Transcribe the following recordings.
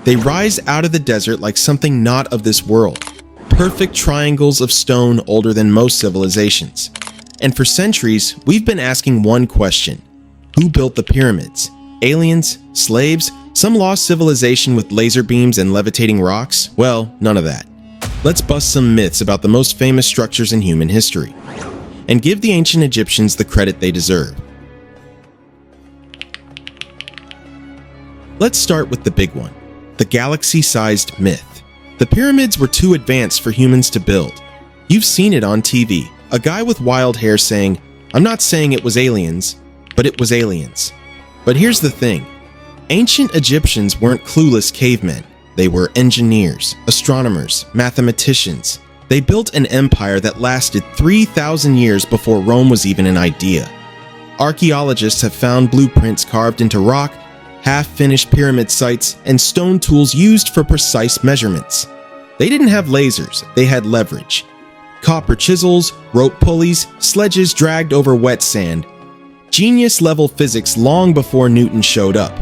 They rise out of the desert like something not of this world. Perfect triangles of stone older than most civilizations. And for centuries, we've been asking one question. Who built the pyramids? Aliens? Slaves? Some lost civilization with laser beams and levitating rocks? Well, none of that. Let's bust some myths about the most famous structures in human history, and give the ancient Egyptians the credit they deserve. Let's start with the big one, the galaxy-sized myth. The pyramids were too advanced for humans to build. You've seen it on TV, a guy with wild hair saying, "I'm not saying it was aliens, but it was aliens." But here's the thing. Ancient Egyptians weren't clueless cavemen. They were engineers, astronomers, mathematicians. They built an empire that lasted 3,000 years before Rome was even an idea. Archaeologists have found blueprints carved into rock, half-finished pyramid sites, and stone tools used for precise measurements. They didn't have lasers, they had leverage. Copper chisels, rope pulleys, sledges dragged over wet sand. Genius-level physics long before Newton showed up.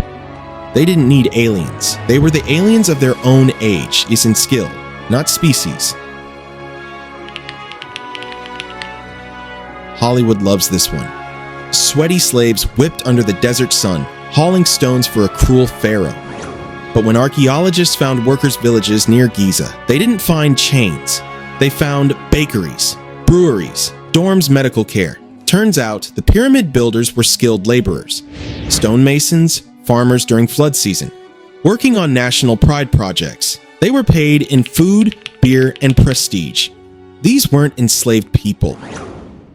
They didn't need aliens. They were the aliens of their own age, is in skill, not species. Hollywood loves this one. Sweaty slaves whipped under the desert sun, hauling stones for a cruel pharaoh. But when archaeologists found workers' villages near Giza, they didn't find chains. They found bakeries, breweries, dorms, medical care. Turns out, the pyramid builders were skilled laborers, stonemasons, farmers during flood season, working on national pride projects. They were paid in food, beer, and prestige. These weren't enslaved people.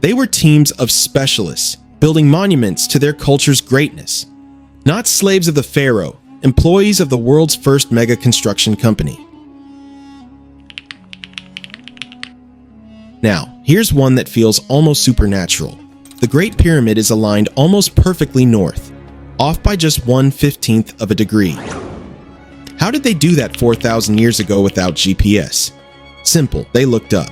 They were teams of specialists, building monuments to their culture's greatness. Not slaves of the pharaoh, employees of the world's first mega construction company. Now, here's one that feels almost supernatural. The Great Pyramid is aligned almost perfectly north, off by just 1/15 of a degree. How did they do that 4,000 years ago without GPS? Simple, they looked up.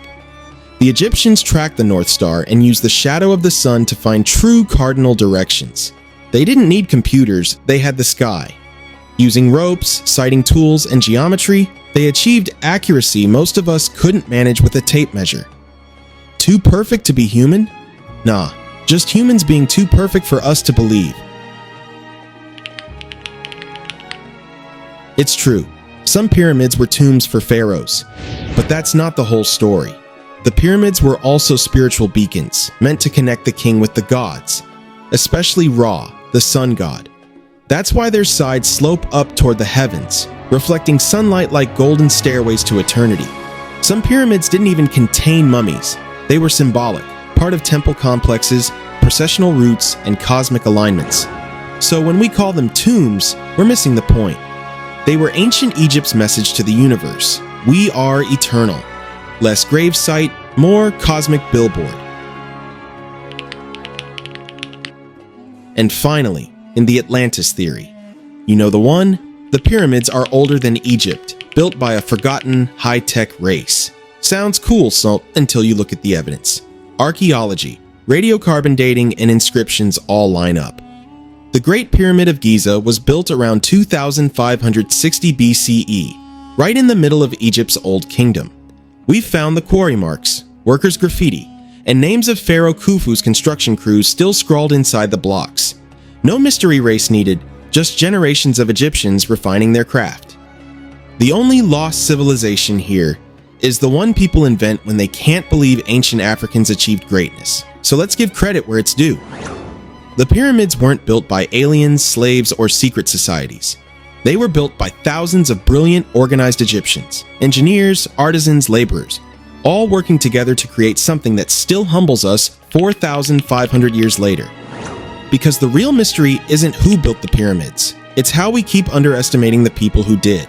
The Egyptians tracked the North Star and used the shadow of the sun to find true cardinal directions. They didn't need computers, they had the sky. Using ropes, sighting tools, and geometry, they achieved accuracy most of us couldn't manage with a tape measure. Too perfect to be human? Nah, just humans being too perfect for us to believe. It's true, some pyramids were tombs for pharaohs, but that's not the whole story. The pyramids were also spiritual beacons, meant to connect the king with the gods, especially Ra, the sun god. That's why their sides slope up toward the heavens, reflecting sunlight like golden stairways to eternity. Some pyramids didn't even contain mummies. They were symbolic, part of temple complexes, processional routes, and cosmic alignments. So when we call them tombs, we're missing the point. They were ancient Egypt's message to the universe. We are eternal. Less gravesite, more cosmic billboard. And finally, in the Atlantis theory. You know the one? The pyramids are older than Egypt, built by a forgotten, high-tech race. Sounds cool, until you look at the evidence. Archaeology, radiocarbon dating, and inscriptions all line up. The Great Pyramid of Giza was built around 2560 BCE, right in the middle of Egypt's Old Kingdom. We've found the quarry marks, workers' graffiti, and names of Pharaoh Khufu's construction crews still scrawled inside the blocks. No mystery race needed, just generations of Egyptians refining their craft. The only lost civilization here is the one people invent when they can't believe ancient Africans achieved greatness. So let's give credit where it's due. The pyramids weren't built by aliens, slaves, or secret societies. They were built by thousands of brilliant, organized Egyptians, engineers, artisans, laborers, all working together to create something that still humbles us 4,500 years later. Because the real mystery isn't who built the pyramids, it's how we keep underestimating the people who did.